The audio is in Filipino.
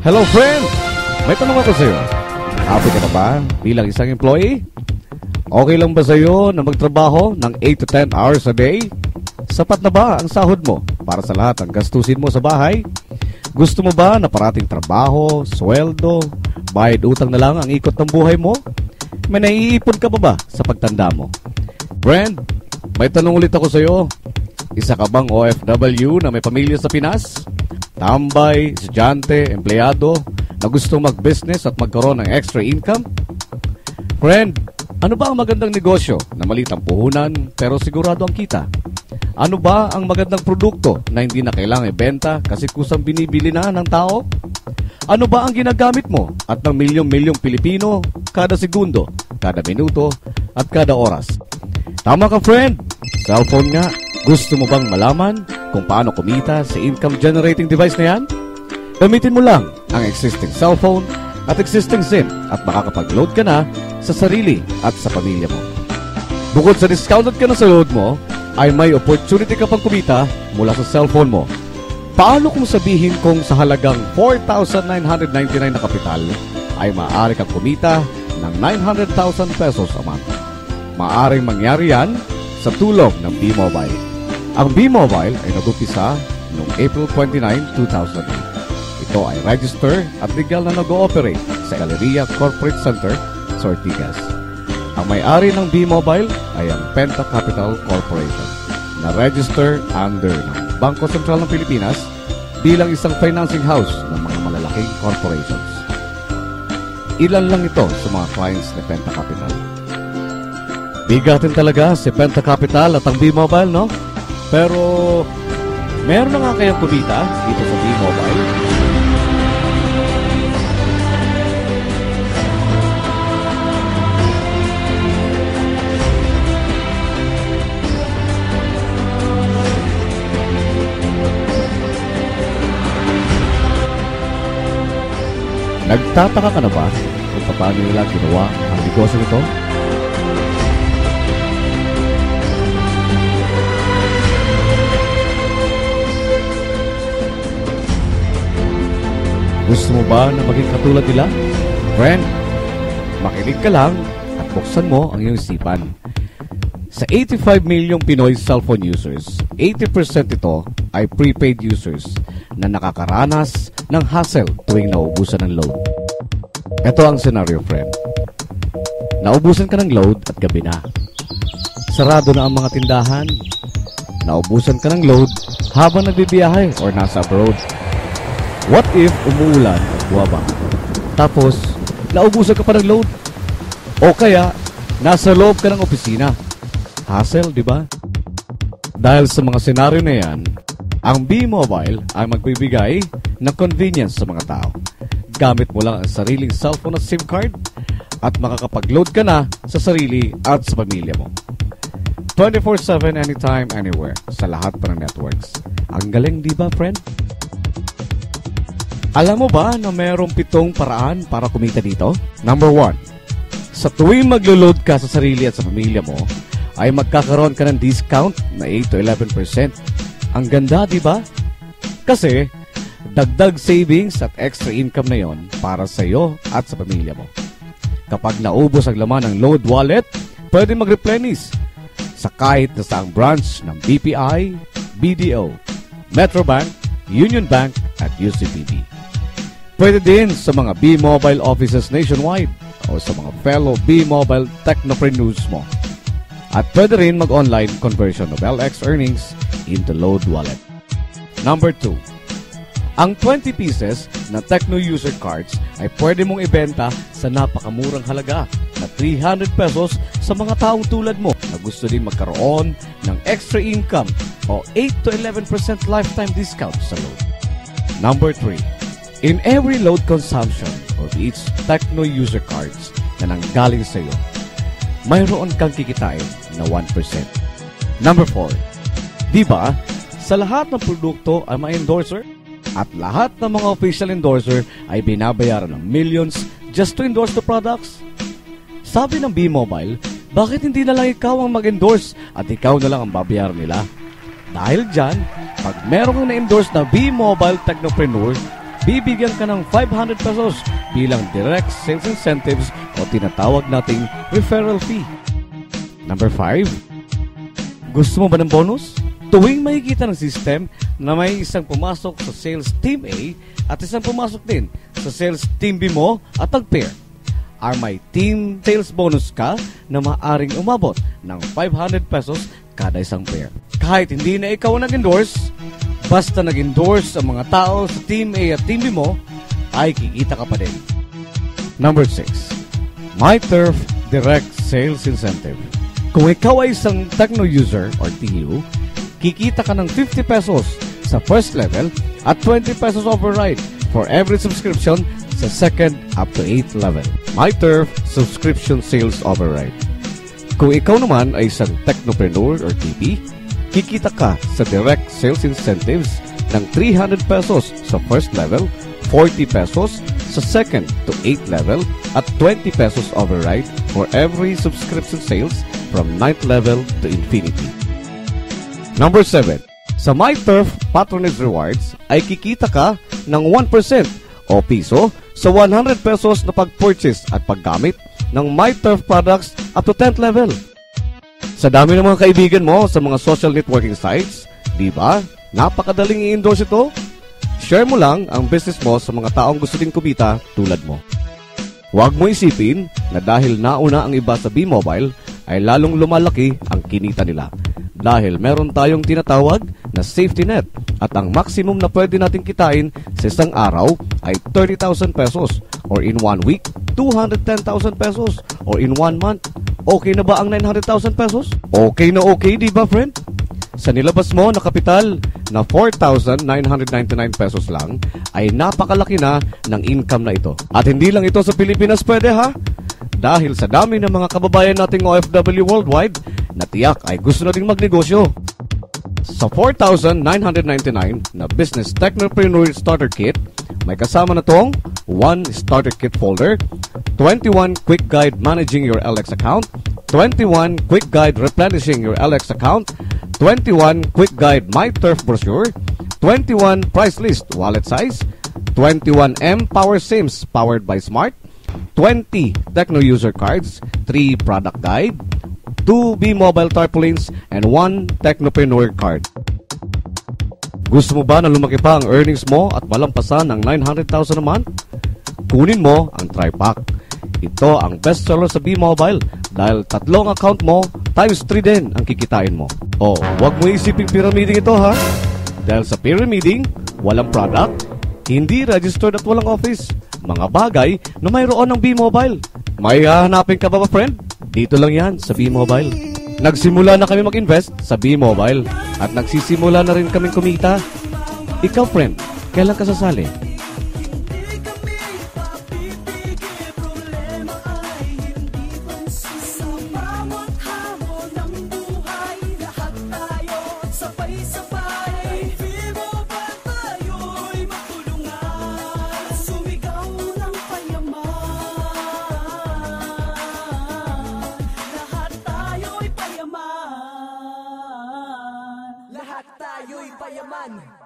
Hello friend! May tanong ako sa'yo. Happy ka na ba bilang isang employee? Okay lang ba sa'yo na magtrabaho ng 8 to 10 hours a day? Sapat na ba ang sahod mo para sa lahat ng gastusin mo sa bahay? Gusto mo ba na parating trabaho, sweldo, bayad utang na lang ang ikot ng buhay mo? May naiipon ka pa ba sa pagtanda mo? Friend, may tanong ulit ako sa'yo. Isa ka bang OFW na may pamilya sa Pinas? Tambay, estudyante, empleyado na gustong mag-business at magkaroon ng extra income? Friend, ano ba ang magandang negosyo na maliit ang puhunan pero sigurado ang kita? Ano ba ang magandang produkto na hindi na kailangang ibenta kasi kusang binibili na ng tao? Ano ba ang ginagamit mo at ng milyong-milyong Pilipino kada segundo, kada minuto at kada oras? Tama ka friend, cellphone nga. Gusto mo bang malaman kung paano kumita sa income-generating device na yan? Gamitin mo lang ang existing cellphone at existing SIM at makakapag-load ka na sa sarili at sa pamilya mo. Bukod sa discounted ka na sa load mo, ay may opportunity ka pang kumita mula sa cellphone mo. Paano kung sabihin kung sa halagang 4,999 na kapital ay maaari kang kumita ng 900,000 pesos a month? Maaaring mangyari yan sa tulong ng B-Mobile. Ang B-Mobile ay nag-upisa noong April 29, 2008. Ito ay register at legal na nag-ooperate sa Galleria Corporate Center sa Ortigas. Ang may-ari ng B-Mobile ay ang Penta Capital Corporation na register under ng Bangko Sentral ng Pilipinas bilang isang financing house ng mga malalaking corporations. Ilan lang ito sa mga clients ni Penta Capital. Bigatin talaga si Penta Capital at ang B-Mobile, no? Pero, meron na nga kayang kumita dito sa B-Mobile? Nagtataka ka na ba kung paano nila ginawa ang negosyo nito? Gusto mo ba na maging katulad nila? Friend, makinig ka lang at buksan mo ang iyong isipan. Sa 85 milyong Pinoy cellphone users, 80% ito ay prepaid users na nakakaranas ng hassle tuwing naubusan ng load. Ito ang scenario, friend. Naubusan ka ng load at gabi na. Sarado na ang mga tindahan. Naubusan ka ng load habang nagbibiyahe or nasa abroad. What if umuulan at buwaba? Tapos, naubusan ka pa ng load? O kaya, nasa loob ka ng opisina? Hassle, di ba? Dahil sa mga senaryo na yan, ang B-Mobile ay magbibigay ng convenience sa mga tao. Gamit mo lang ang sariling cellphone at SIM card at makakapag-load ka na sa sarili at sa pamilya mo. 24/7 anytime, anywhere, sa lahat pa ng networks. Ang galing, di ba, friend? Alam mo ba na mayroong 7 paraan para kumita dito? Number 1, sa tuwing maglo-load ka sa sarili at sa pamilya mo, ay magkakaroon ka ng discount na 8 to 11%. Ang ganda, di ba? Kasi, dagdag savings at extra income na yon para sa iyo at sa pamilya mo. Kapag naubos ang laman ng load wallet, pwede mag-replenish sa kahit na saang branch ng BPI, BDO, Metrobank, Union Bank at UCPB. Pwede din sa mga B-Mobile offices nationwide o sa mga fellow B-Mobile technopreneurs mo. At pwede rin mag-online conversion of LX earnings into load wallet. Number 2, ang 20 pieces na Tecno user cards ay pwede mong ibenta sa napakamurang halaga na 300 pesos sa mga taong tulad mo na gusto din magkaroon ng extra income o 8 to 11% lifetime discount sa load. Number 3, in every load consumption of each Tecno user cards na nanggaling sa iyo, mayroon kang kikitain na 1%. Number 4, di ba, sa lahat ng produkto ay may endorser? At lahat ng mga official endorser ay binabayaran ng millions just to endorse the products? Sabi ng B-Mobile, bakit hindi na lang ikaw ang mag-endorse at ikaw na lang ang babayaran nila? Dahil dyan, pag meron kang na-endorse na B-Mobile Technopreneur, bibigyan ka ng 500 pesos bilang direct sales incentives o tinatawag nating referral fee. Number 5, gusto mo ba ng bonus? Tuwing makikita ng system na may isang pumasok sa sales team A at isang pumasok din sa sales team B mo at nag-pair, may team sales bonus ka na maaring umabot ng 500 pesos kada isang pair. Kahit hindi na ikaw nag-endorse, basta nag-endorse ang mga tao sa team A at team B mo, ay kikita ka pa din. Number 6, MyTurf Direct Sales Incentive. Kung ikaw ay isang Tecno user or TU, kikita ka ng 50 pesos sa first level at 20 pesos override for every subscription sa second up to 8th level. MyTurf Subscription Sales Override. Kung ikaw naman ay isang Technopreneur or TP, kikita ka sa direct sales incentives ng 300 pesos sa first level, 40 pesos sa second to 8th level, at 20 pesos override for every subscription sales from 9th level to infinity. Number 7. Sa MyTurf Patronage Rewards ay kikita ka ng 1% o piso sa 100 pesos na pag-purchase at paggamit ng MyTurf products up to 10th level. Sa dami ng mga kaibigan mo sa mga social networking sites, di ba? Napakadaling i-endorse ito. Share mo lang ang business mo sa mga taong gusto din kumita tulad mo. Huwag mo isipin na dahil nauna ang iba sa B-Mobile ay lalong lumalaki ang kinita nila. Dahil meron tayong tinatawag na safety net at ang maximum na pwede natin kitain sa isang araw ay 30,000 pesos or in 1 week, 210,000 pesos or in 1 month. Okay na ba ang 900,000 pesos? Okay na okay, di ba friend? Sa nilabas mo na kapital na 4,999 pesos lang ay napakalaki na ng income na ito. At hindi lang ito sa Pilipinas pwede ha? Dahil sa dami ng mga kababayan nating OFW worldwide na tiyak ay gusto na ding magnegosyo. Sa 4,999 na Business Technopreneur Starter Kit, may kasama na tong 1 Starter Kit folder, 21 Quick Guide Managing Your LX Account, 21 Quick Guide Replenishing Your LX Account, 21 Quick Guide MyTurf Brochure, 21 Price List Wallet Size, 21M Power Sims powered by Smart, 20 Tecno User Cards, 3 Product Guide, 2 B-Mobile Tarpaulins, and 1 Technopreneur Card. Gusto mo ba na lumaki pa ang earnings mo at malampasan ng 900,000 a month? Kunin mo ang TriPack. Ito ang bestseller sa B-Mobile dahil tatlong account mo times 3 din ang kikitain mo. O, huwag mo isiping pyramiding ito ha. Dahil sa pyramiding, walang product, hindi registered at walang office. Mga bagay na mayroon ng B-Mobile. May hahanapin ka ba friend? Dito lang yan sa B-Mobile. Nagsimula na kami mag-invest sa B-Mobile at nagsisimula na rin kaming kumita. Ikaw friend, kailan ka sasali? Lahat tayo'y payaman.